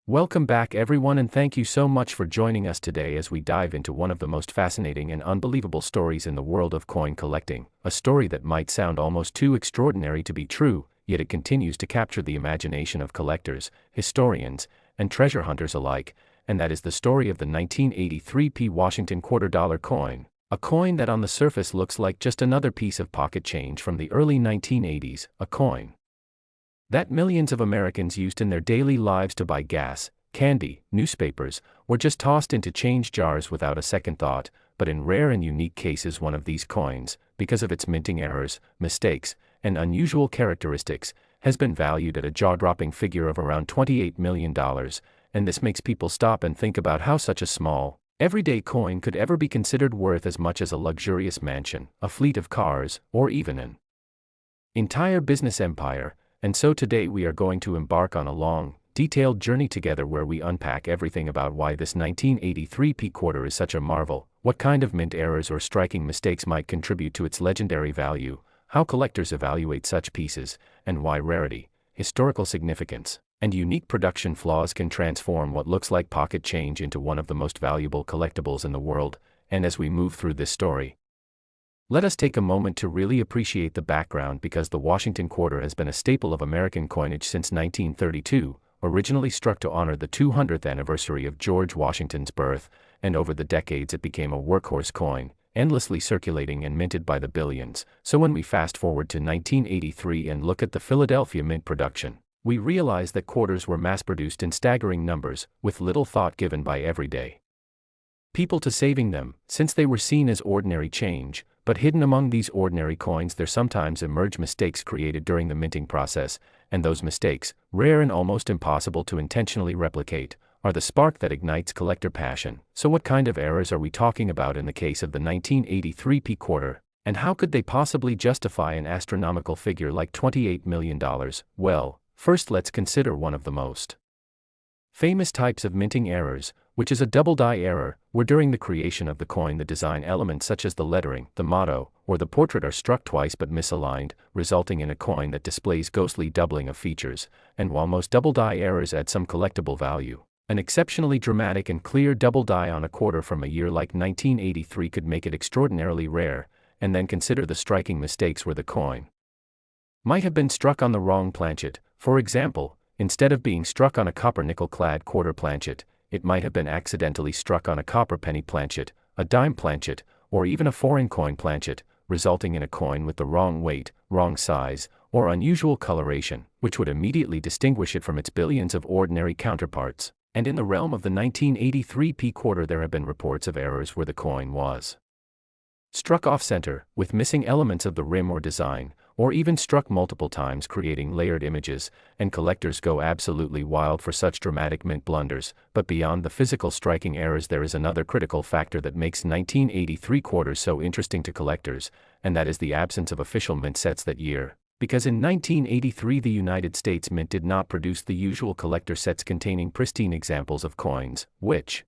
Welcome back, everyone, and thank you so much for joining us today as we dive into one of the most fascinating and unbelievable stories in the world of coin collecting, a story that might sound almost too extraordinary to be true, yet it continues to capture the imagination of collectors, historians, and treasure hunters alike, and that is the story of the 1983 Washington $quarter coin, a coin that on the surface looks like just another piece of pocket change from the early 1980s, a coin that millions of Americans used in their daily lives to buy gas, candy, newspapers, or just tossed into change jars without a second thought. But in rare and unique cases, one of these coins, because of its minting errors, mistakes, and unusual characteristics, has been valued at a jaw-dropping figure of around $28 million, and this makes people stop and think about how such a small, everyday coin could ever be considered worth as much as a luxurious mansion, a fleet of cars, or even an entire business empire. And so today we are going to embark on a long, detailed journey together where we unpack everything about why this 1983 quarter is such a marvel, what kind of mint errors or striking mistakes might contribute to its legendary value, how collectors evaluate such pieces, and why rarity, historical significance, and unique production flaws can transform what looks like pocket change into one of the most valuable collectibles in the world. And as we move through this story, let us take a moment to really appreciate the background, because the Washington quarter has been a staple of American coinage since 1932, originally struck to honor the 200th anniversary of George Washington's birth, and over the decades it became a workhorse coin, endlessly circulating and minted by the billions. So when we fast forward to 1983 and look at the Philadelphia mint production, we realize that quarters were mass-produced in staggering numbers, with little thought given by everyday people to saving them, since they were seen as ordinary change. But hidden among these ordinary coins there sometimes emerge mistakes created during the minting process, and those mistakes, rare and almost impossible to intentionally replicate, are the spark that ignites collector passion. So what kind of errors are we talking about in the case of the 1983 quarter, and how could they possibly justify an astronomical figure like $28 million? Well, first let's consider one of the most famous types of minting errors, which is a double die error, where during the creation of the coin the design elements such as the lettering, the motto, or the portrait are struck twice but misaligned, resulting in a coin that displays ghostly doubling of features. And while most double die errors add some collectible value, an exceptionally dramatic and clear double die on a quarter from a year like 1983 could make it extraordinarily rare. And then consider the striking mistakes where the coin might have been struck on the wrong planchet. For example, instead of being struck on a copper nickel-clad quarter planchet, it might have been accidentally struck on a copper penny planchet, a dime planchet, or even a foreign coin planchet, resulting in a coin with the wrong weight, wrong size, or unusual coloration, which would immediately distinguish it from its billions of ordinary counterparts. And in the realm of the 1983 quarter there have been reports of errors where the coin was struck off-center, with missing elements of the rim or design, or even struck multiple times creating layered images, and collectors go absolutely wild for such dramatic mint blunders. But beyond the physical striking errors there is another critical factor that makes 1983 quarters so interesting to collectors, and that is the absence of official mint sets that year. Because in 1983 the United States Mint did not produce the usual collector sets containing pristine examples of coins, which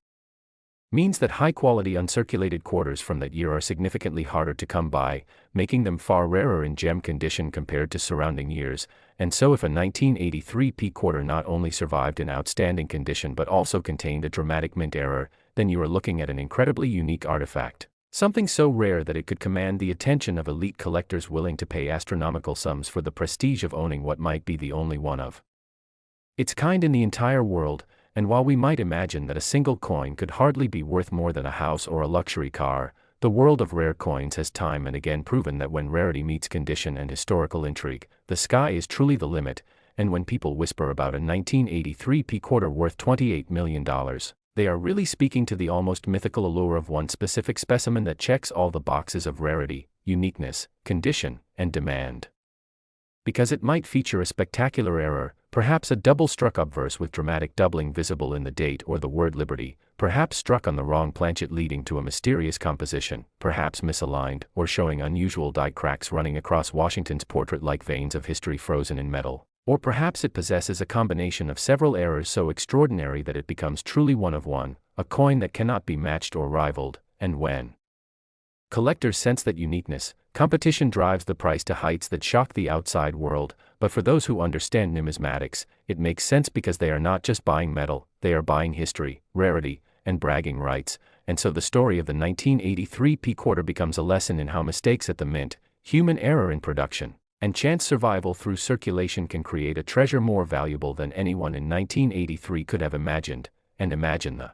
means that high-quality uncirculated quarters from that year are significantly harder to come by, making them far rarer in gem condition compared to surrounding years. And so if a 1983 quarter not only survived in outstanding condition but also contained a dramatic mint error, then you are looking at an incredibly unique artifact, something so rare that it could command the attention of elite collectors willing to pay astronomical sums for the prestige of owning what might be the only one of its kind in the entire world. And while we might imagine that a single coin could hardly be worth more than a house or a luxury car, the world of rare coins has time and again proven that when rarity meets condition and historical intrigue, the sky is truly the limit. And when people whisper about a 1983 quarter worth $28 million, they are really speaking to the almost mythical allure of one specific specimen that checks all the boxes of rarity, uniqueness, condition, and demand. Because it might feature a spectacular error, perhaps a double-struck obverse with dramatic doubling visible in the date or the word liberty, perhaps struck on the wrong planchet leading to a mysterious composition, perhaps misaligned, or showing unusual die cracks running across Washington's portrait like veins of history frozen in metal, or perhaps it possesses a combination of several errors so extraordinary that it becomes truly one of one, a coin that cannot be matched or rivaled. And when collectors sense that uniqueness, competition drives the price to heights that shock the outside world. But for those who understand numismatics, it makes sense, because they are not just buying metal, they are buying history, rarity, and bragging rights, and so the story of the 1983 P quarter becomes a lesson in how mistakes at the mint, human error in production, and chance survival through circulation can create a treasure more valuable than anyone in 1983 could have imagined. And imagine the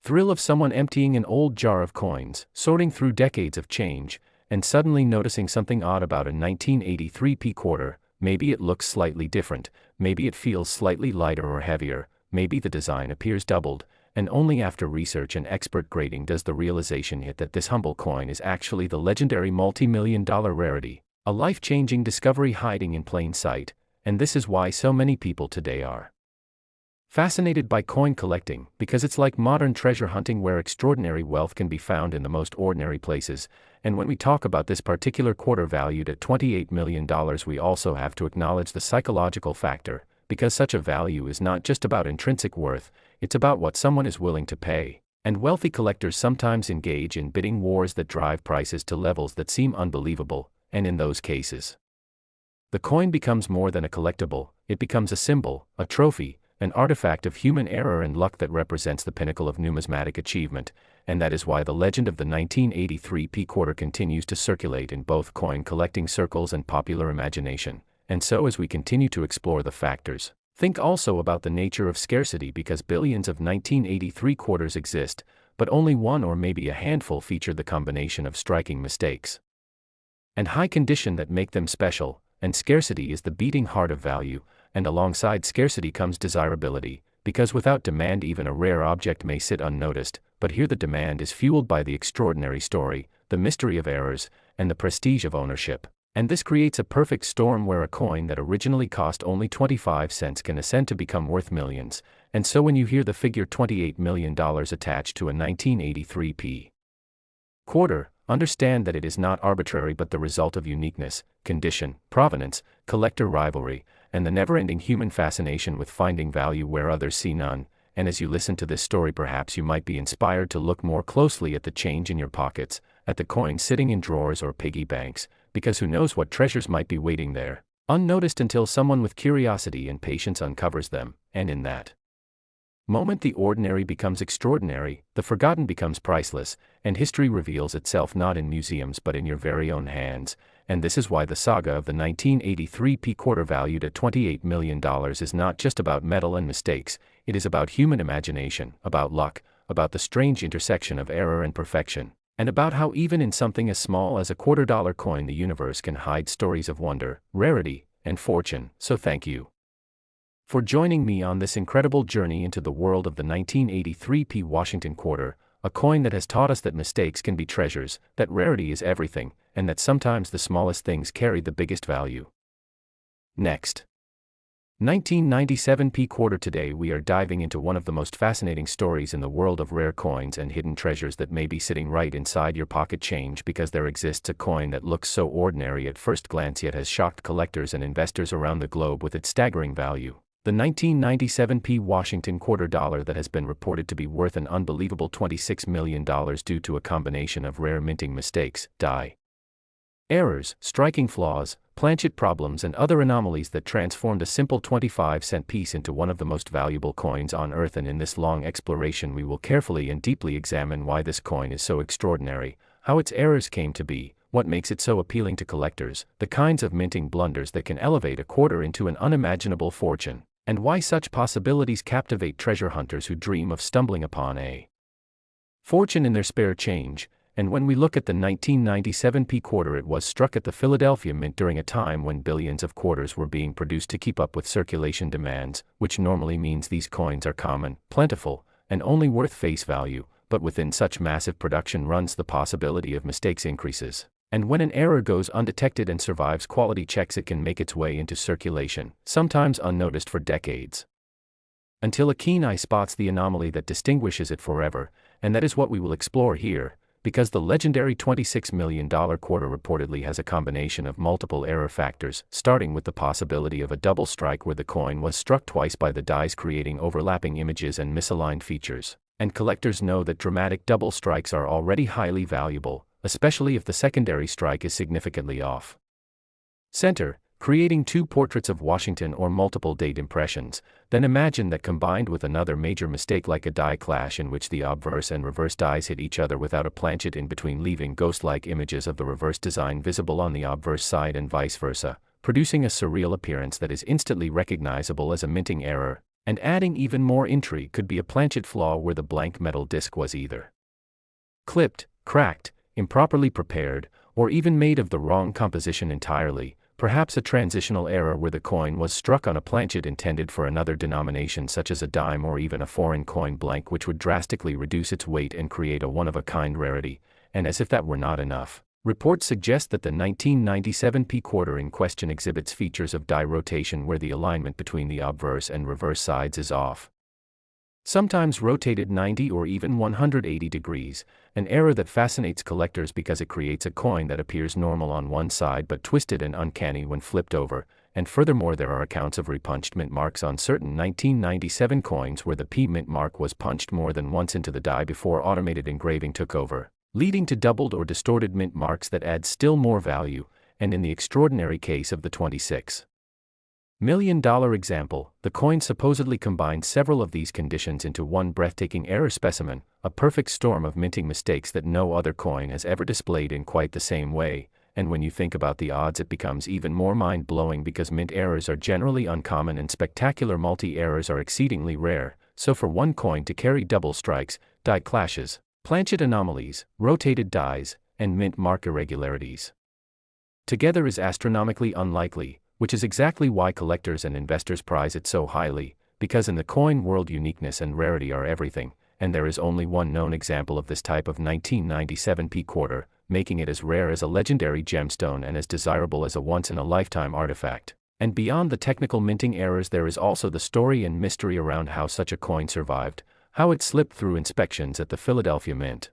thrill of someone emptying an old jar of coins, sorting through decades of change, and suddenly noticing something odd about a 1983 P quarter. Maybe it looks slightly different, maybe it feels slightly lighter or heavier, maybe the design appears doubled, and only after research and expert grading does the realization hit that this humble coin is actually the legendary multi-million-dollar rarity, a life-changing discovery hiding in plain sight. And this is why so many people today are fascinated by coin collecting, because it's like modern treasure hunting where extraordinary wealth can be found in the most ordinary places. And when we talk about this particular quarter valued at $28 million, we also have to acknowledge the psychological factor, because such a value is not just about intrinsic worth, it's about what someone is willing to pay. And wealthy collectors sometimes engage in bidding wars that drive prices to levels that seem unbelievable, and in those cases, the coin becomes more than a collectible, it becomes a symbol, a trophy, an artifact of human error and luck that represents the pinnacle of numismatic achievement. And that is why the legend of the 1983 P quarter continues to circulate in both coin collecting circles and popular imagination. And so as we continue to explore the factors, think also about the nature of scarcity, because billions of 1983 quarters exist, but only one or maybe a handful feature the combination of striking mistakes and high condition that make them special. And scarcity is the beating heart of value, and alongside scarcity comes desirability, because without demand even a rare object may sit unnoticed, but here the demand is fueled by the extraordinary story, the mystery of errors, and the prestige of ownership. And this creates a perfect storm where a coin that originally cost only 25 cents can ascend to become worth millions. And so when you hear the figure $28 million attached to a 1983 P quarter, understand that it is not arbitrary but the result of uniqueness, condition, provenance, collector rivalry, and the never-ending human fascination with finding value where others see none. And as you listen to this story, perhaps you might be inspired to look more closely at the change in your pockets, at the coins sitting in drawers or piggy banks, because who knows what treasures might be waiting there, unnoticed until someone with curiosity and patience uncovers them. And in that moment the ordinary becomes extraordinary, the forgotten becomes priceless, and history reveals itself not in museums but in your very own hands. And this is why the saga of the 1983 P quarter valued at $28 million is not just about metal and mistakes, it is about human imagination, about luck, about the strange intersection of error and perfection, and about how even in something as small as a $quarter coin the universe can hide stories of wonder, rarity, and fortune. So thank you for joining me on this incredible journey into the world of the 1983 P Washington quarter, a coin that has taught us that mistakes can be treasures, that rarity is everything, and that sometimes the smallest things carry the biggest value. Next, 1997 P quarter. Today we are diving into one of the most fascinating stories in the world of rare coins and hidden treasures that may be sitting right inside your pocket change, because there exists a coin that looks so ordinary at first glance yet has shocked collectors and investors around the globe with its staggering value. The 1997 P Washington quarter dollar that has been reported to be worth an unbelievable $26 million due to a combination of rare minting mistakes, die errors, striking flaws, planchet problems and other anomalies that transformed a simple 25-cent piece into one of the most valuable coins on earth. And in this long exploration we will carefully and deeply examine why this coin is so extraordinary, how its errors came to be, what makes it so appealing to collectors, the kinds of minting blunders that can elevate a quarter into an unimaginable fortune, and why such possibilities captivate treasure hunters who dream of stumbling upon a fortune in their spare change. And when we look at the 1997 P quarter, it was struck at the Philadelphia Mint during a time when billions of quarters were being produced to keep up with circulation demands, which normally means these coins are common, plentiful, and only worth face value. But within such massive production runs the possibility of mistakes increases. And when an error goes undetected and survives quality checks, it can make its way into circulation, sometimes unnoticed for decades, until a keen eye spots the anomaly that distinguishes it forever. And that is what we will explore here, because the legendary $26 million quarter reportedly has a combination of multiple error factors, starting with the possibility of a double strike where the coin was struck twice by the dies, creating overlapping images and misaligned features. And collectors know that dramatic double strikes are already highly valuable, especially if the secondary strike is significantly off center, creating two portraits of Washington or multiple date impressions. Then imagine that combined with another major mistake like a die clash in which the obverse and reverse dies hit each other without a planchet in between, leaving ghost-like images of the reverse design visible on the obverse side and vice versa, producing a surreal appearance that is instantly recognizable as a minting error, and adding even more intrigue could be a planchet flaw where the blank metal disc was either clipped, cracked, improperly prepared, or even made of the wrong composition entirely, perhaps a transitional error where the coin was struck on a planchet intended for another denomination such as a dime or even a foreign coin blank, which would drastically reduce its weight and create a one-of-a-kind rarity. And as if that were not enough, reports suggest that the 1997 P quarter in question exhibits features of die rotation where the alignment between the obverse and reverse sides is off, sometimes rotated 90 or even 180 degrees, an error that fascinates collectors because it creates a coin that appears normal on one side but twisted and uncanny when flipped over. And furthermore, there are accounts of repunched mint marks on certain 1997 coins where the P mint mark was punched more than once into the die before automated engraving took over, leading to doubled or distorted mint marks that add still more value. And in the extraordinary case of the $26 million example, the coin supposedly combined several of these conditions into one breathtaking error specimen, a perfect storm of minting mistakes that no other coin has ever displayed in quite the same way. And when you think about the odds, it becomes even more mind-blowing because mint errors are generally uncommon and spectacular multi-errors are exceedingly rare. So for one coin to carry double strikes, die clashes, planchet anomalies, rotated dies, and mint mark irregularities together is astronomically unlikely, which is exactly why collectors and investors prize it so highly, because in the coin world uniqueness and rarity are everything, and there is only one known example of this type of 1997 P quarter, making it as rare as a legendary gemstone and as desirable as a once-in-a-lifetime artifact. And beyond the technical minting errors, there is also the story and mystery around how such a coin survived, how it slipped through inspections at the Philadelphia Mint,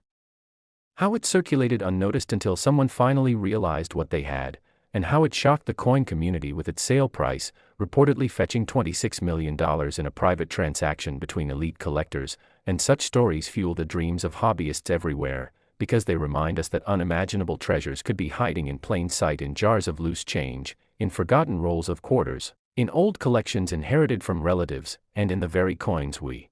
how it circulated unnoticed until someone finally realized what they had, and how it shocked the coin community with its sale price, reportedly fetching $26 million in a private transaction between elite collectors. And such stories fuel the dreams of hobbyists everywhere, because they remind us that unimaginable treasures could be hiding in plain sight in jars of loose change, in forgotten rolls of quarters, in old collections inherited from relatives, and in the very coins we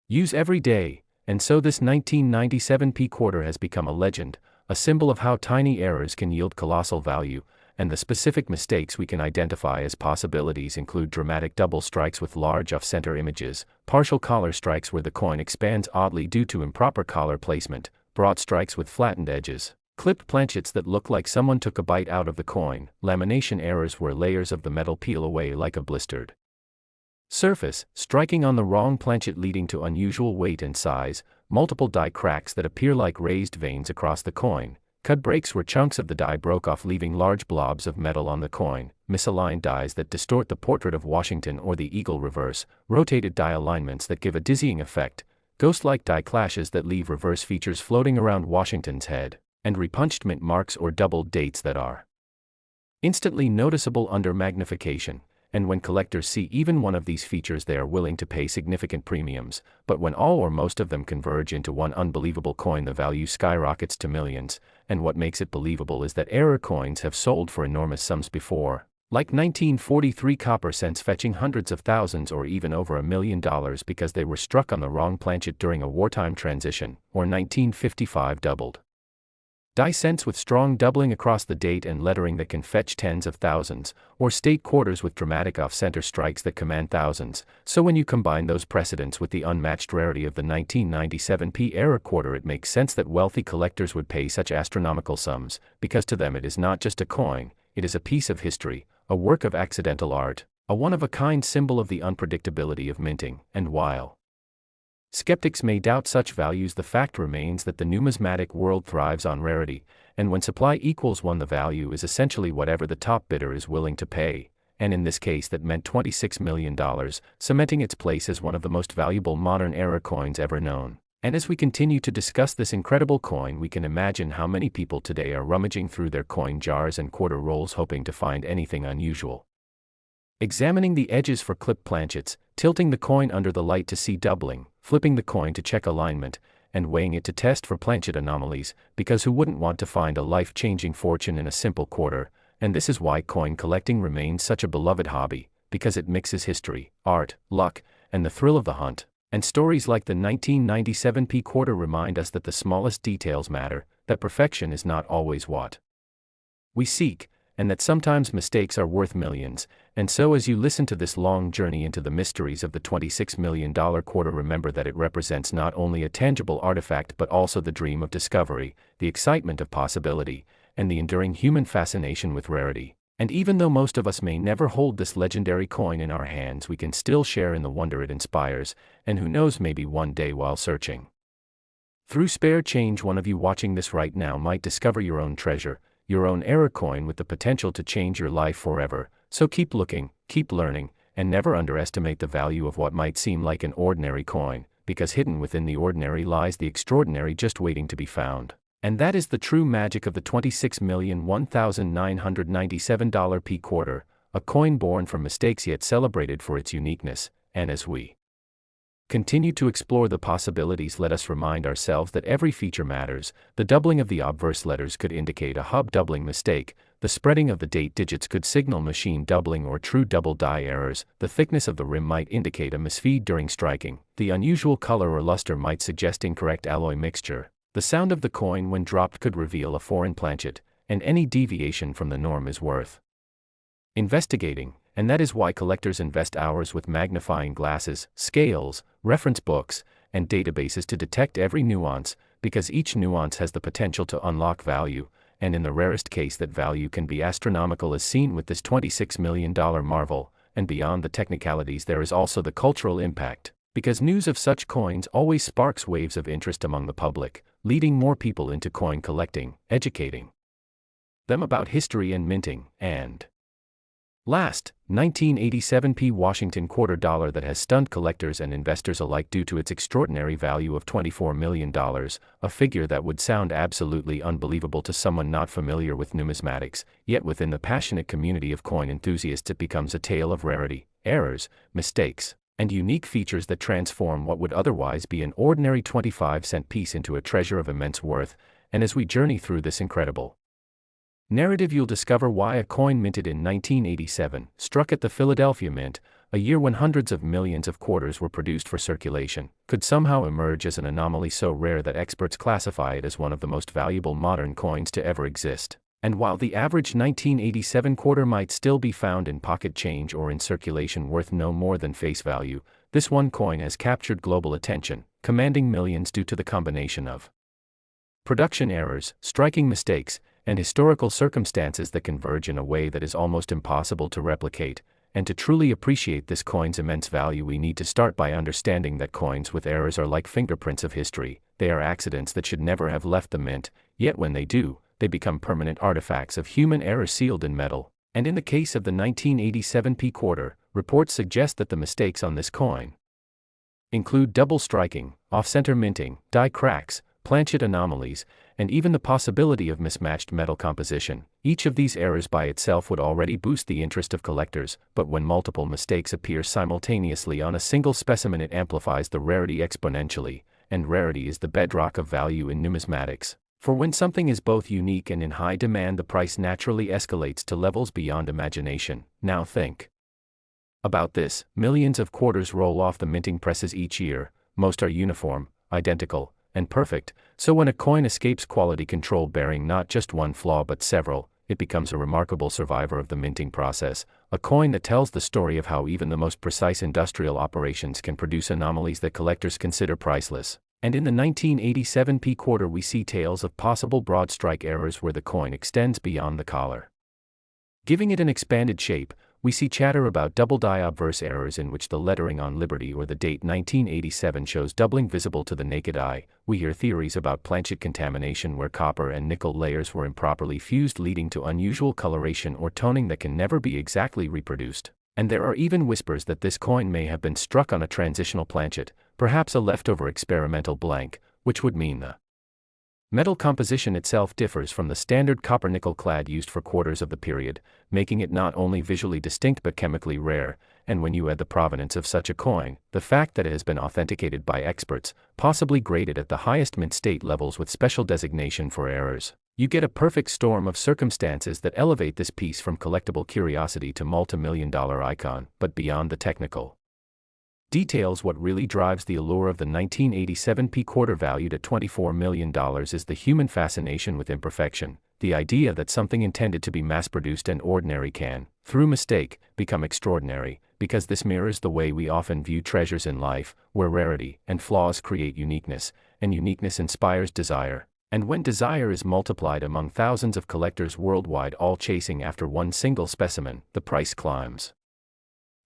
use every day. And so this 1997 P quarter has become a legend, a symbol of how tiny errors can yield colossal value, and the specific mistakes we can identify as possibilities include dramatic double strikes with large off-center images, partial collar strikes where the coin expands oddly due to improper collar placement, broad strikes with flattened edges, clipped planchets that look like someone took a bite out of the coin, lamination errors where layers of the metal peel away like a blistered surface, striking on the wrong planchet leading to unusual weight and size, multiple die cracks that appear like raised veins across the coin, cut breaks where chunks of the die broke off leaving large blobs of metal on the coin, misaligned dies that distort the portrait of Washington or the eagle reverse, rotated die alignments that give a dizzying effect, ghost-like die clashes that leave reverse features floating around Washington's head, and repunched mint marks or doubled dates that are instantly noticeable under magnification. And when collectors see even one of these features, they are willing to pay significant premiums. But when all or most of them converge into one unbelievable coin, the value skyrockets to millions. And what makes it believable is that error coins have sold for enormous sums before, like 1943 copper cents fetching hundreds of thousands or even over $1 million because they were struck on the wrong planchet during a wartime transition, or 1955 doubled die cents with strong doubling across the date and lettering that can fetch tens of thousands, or state quarters with dramatic off-center strikes that command thousands. So when you combine those precedents with the unmatched rarity of the 1997 P error quarter, it makes sense that wealthy collectors would pay such astronomical sums, because to them it is not just a coin, it is a piece of history, a work of accidental art, a one-of-a-kind symbol of the unpredictability of minting. And while skeptics may doubt such values, the fact remains that the numismatic world thrives on rarity, and when supply equals one, the value is essentially whatever the top bidder is willing to pay, and in this case that meant $26 million, cementing its place as one of the most valuable modern era coins ever known. And as we continue to discuss this incredible coin, we can imagine how many people today are rummaging through their coin jars and quarter rolls hoping to find anything unusual, examining the edges for clipped planchets, tilting the coin under the light to see doubling, flipping the coin to check alignment, and weighing it to test for planchet anomalies, because who wouldn't want to find a life-changing fortune in a simple quarter? And this is why coin collecting remains such a beloved hobby, because it mixes history, art, luck, and the thrill of the hunt. And stories like the 1997 P quarter remind us that the smallest details matter, that perfection is not always what we seek, and that sometimes mistakes are worth millions. And so as you listen to this long journey into the mysteries of the $26 million quarter, remember that it represents not only a tangible artifact but also the dream of discovery, the excitement of possibility, and the enduring human fascination with rarity. And even though most of us may never hold this legendary coin in our hands, we can still share in the wonder it inspires, and who knows, maybe one day while searching through spare change, one of you watching this right now might discover your own treasure, your own error coin with the potential to change your life forever. So keep looking, keep learning, and never underestimate the value of what might seem like an ordinary coin, because hidden within the ordinary lies the extraordinary just waiting to be found. And that is the true magic of the $26,001,997 P quarter, a coin born from mistakes yet celebrated for its uniqueness. And as we continue to explore the possibilities, let us remind ourselves that every feature matters. The doubling of the obverse letters could indicate a hub doubling mistake, the spreading of the date digits could signal machine doubling or true double die errors, the thickness of the rim might indicate a misfeed during striking, the unusual color or luster might suggest incorrect alloy mixture. The sound of the coin when dropped could reveal a foreign planchet, and any deviation from the norm is worth investigating. And that is why collectors invest hours with magnifying glasses, scales, reference books, and databases to detect every nuance, because each nuance has the potential to unlock value, and in the rarest case that value can be astronomical, as seen with this $26 million marvel. And beyond the technicalities, there is also the cultural impact, because news of such coins always sparks waves of interest among the public, leading more people into coin collecting, educating them about history and minting. And last, 1987 P Washington quarter dollar that has stunned collectors and investors alike due to its extraordinary value of $24 million, a figure that would sound absolutely unbelievable to someone not familiar with numismatics, yet within the passionate community of coin enthusiasts it becomes a tale of rarity, errors, mistakes, and unique features that transform what would otherwise be an ordinary 25-cent piece into a treasure of immense worth. And as we journey through this incredible narrative, you'll discover why a coin minted in 1987, struck at the Philadelphia Mint, a year when hundreds of millions of quarters were produced for circulation, could somehow emerge as an anomaly so rare that experts classify it as one of the most valuable modern coins to ever exist. And while the average 1987 quarter might still be found in pocket change or in circulation worth no more than face value, this one coin has captured global attention, commanding millions due to the combination of production errors, striking mistakes, and historical circumstances that converge in a way that is almost impossible to replicate. And to truly appreciate this coin's immense value, we need to start by understanding that coins with errors are like fingerprints of history. They are accidents that should never have left the mint, yet when they do, they become permanent artifacts of human error sealed in metal. And in the case of the 1987 P quarter, reports suggest that the mistakes on this coin include double striking, off-center minting, die cracks, planchet anomalies, and even the possibility of mismatched metal composition. Each of these errors by itself would already boost the interest of collectors, but when multiple mistakes appear simultaneously on a single specimen, it amplifies the rarity exponentially, and rarity is the bedrock of value in numismatics. For when something is both unique and in high demand, the price naturally escalates to levels beyond imagination. Now think about this: millions of quarters roll off the minting presses each year, most are uniform, identical, and perfect, so when a coin escapes quality control bearing not just one flaw but several, it becomes a remarkable survivor of the minting process, a coin that tells the story of how even the most precise industrial operations can produce anomalies that collectors consider priceless. And in the 1987 P quarter we see tales of possible broad strike errors where the coin extends beyond the collar, giving it an expanded shape. We see chatter about double die obverse errors in which the lettering on Liberty or the date 1987 shows doubling visible to the naked eye. We hear theories about planchet contamination where copper and nickel layers were improperly fused, leading to unusual coloration or toning that can never be exactly reproduced. And there are even whispers that this coin may have been struck on a transitional planchet, perhaps a leftover experimental blank, which would mean the metal composition itself differs from the standard copper-nickel clad used for quarters of the period, making it not only visually distinct but chemically rare. And when you add the provenance of such a coin, the fact that it has been authenticated by experts, possibly graded at the highest mint state levels with special designation for errors, You get a perfect storm of circumstances that elevate this piece from collectible curiosity to multi-million-dollar icon, but beyond the technical details, what really drives the allure of the 1987 P quarter valued at $24 million is the human fascination with imperfection, the idea that something intended to be mass-produced and ordinary can, through mistake, become extraordinary, because this mirrors the way we often view treasures in life, where rarity and flaws create uniqueness, and uniqueness inspires desire. And when desire is multiplied among thousands of collectors worldwide all chasing after one single specimen, the price climbs.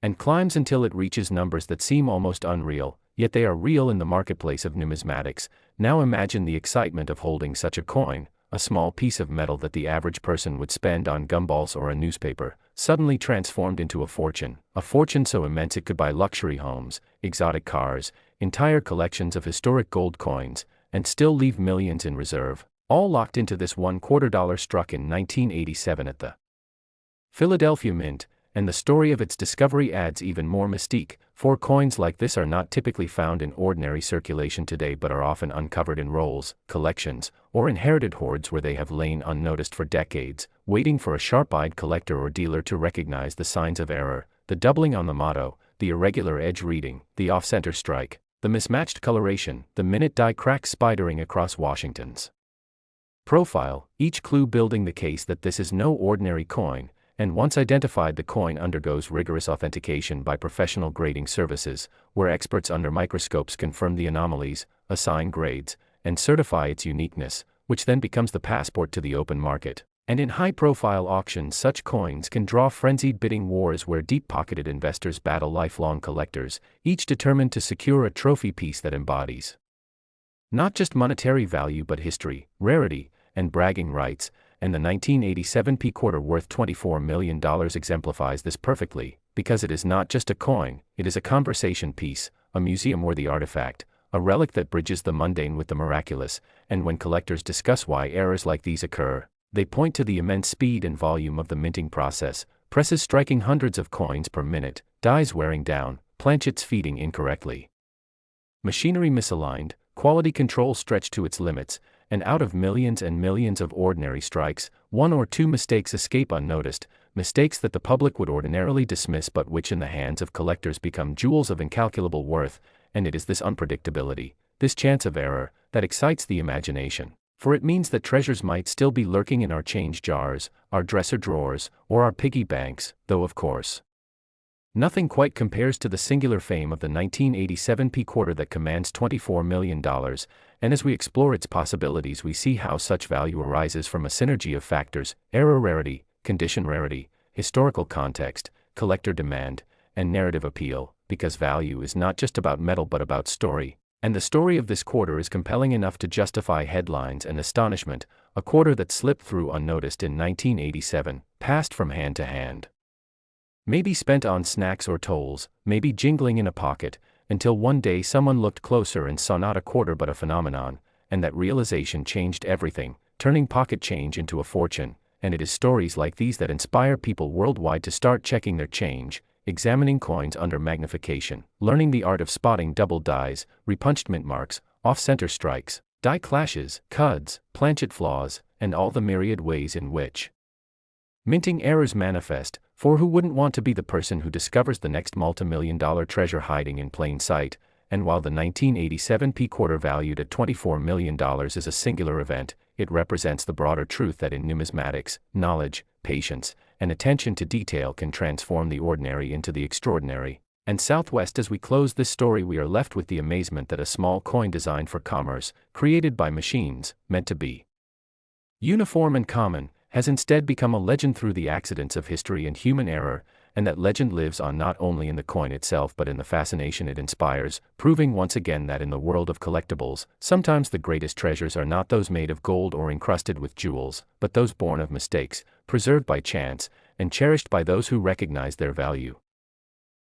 And climbs until it reaches numbers that seem almost unreal, yet they are real in the marketplace of numismatics. Now imagine the excitement of holding such a coin, a small piece of metal that the average person would spend on gumballs or a newspaper, suddenly transformed into a fortune so immense it could buy luxury homes, exotic cars, entire collections of historic gold coins, and still leave millions in reserve, all locked into this $1/4 struck in 1987 at the Philadelphia Mint. And the story of its discovery adds even more mystique, for coins like this are not typically found in ordinary circulation today but are often uncovered in rolls, collections, or inherited hoards where they have lain unnoticed for decades, waiting for a sharp-eyed collector or dealer to recognize the signs of error, the doubling on the motto, the irregular edge reading, the off-center strike, the mismatched coloration, the minute die crack spidering across Washington's profile, each clue building the case that this is no ordinary coin. And once identified, the coin undergoes rigorous authentication by professional grading services, where experts under microscopes confirm the anomalies, assign grades, and certify its uniqueness, which then becomes the passport to the open market. And in high-profile auctions, such coins can draw frenzied bidding wars where deep-pocketed investors battle lifelong collectors, each determined to secure a trophy piece that embodies not just monetary value but history, rarity, and bragging rights. And the 1987 P quarter worth $24 million exemplifies this perfectly, because it is not just a coin, it is a conversation piece, a museum-worthy artifact, a relic that bridges the mundane with the miraculous. And when collectors discuss why errors like these occur, they point to the immense speed and volume of the minting process, presses striking hundreds of coins per minute, dies wearing down, planchets feeding incorrectly, machinery misaligned, quality control stretched to its limits, and out of millions and millions of ordinary strikes, one or two mistakes escape unnoticed, mistakes that the public would ordinarily dismiss but which in the hands of collectors become jewels of incalculable worth. And it is this unpredictability, this chance of error, that excites the imagination, for it means that treasures might still be lurking in our change jars, our dresser drawers, or our piggy banks, though of course nothing quite compares to the singular fame of the 1987 P quarter that commands $24 million, and as we explore its possibilities we see how such value arises from a synergy of factors: error rarity, condition rarity, historical context, collector demand, and narrative appeal, because value is not just about metal but about story. And the story of this quarter is compelling enough to justify headlines and astonishment, a quarter that slipped through unnoticed in 1987, passed from hand to hand. Maybe spent on snacks or tolls, maybe jingling in a pocket, until one day someone looked closer and saw not a quarter but a phenomenon, and that realization changed everything, turning pocket change into a fortune. And it is stories like these that inspire people worldwide to start checking their change, examining coins under magnification, learning the art of spotting double dies, repunched mint marks, off-center strikes, die clashes, cuds, planchet flaws, and all the myriad ways in which minting errors manifest. For who wouldn't want to be the person who discovers the next multi-million-dollar treasure hiding in plain sight? And while the 1987 P quarter valued at $24 million is a singular event, it represents the broader truth that in numismatics, knowledge, patience, and attention to detail can transform the ordinary into the extraordinary. And Southwest, as we close this story, we are left with the amazement that a small coin designed for commerce, created by machines, meant to be uniform and common, has instead become a legend through the accidents of history and human error, and that legend lives on not only in the coin itself but in the fascination it inspires, proving once again that in the world of collectibles, sometimes the greatest treasures are not those made of gold or encrusted with jewels, but those born of mistakes, preserved by chance, and cherished by those who recognize their value.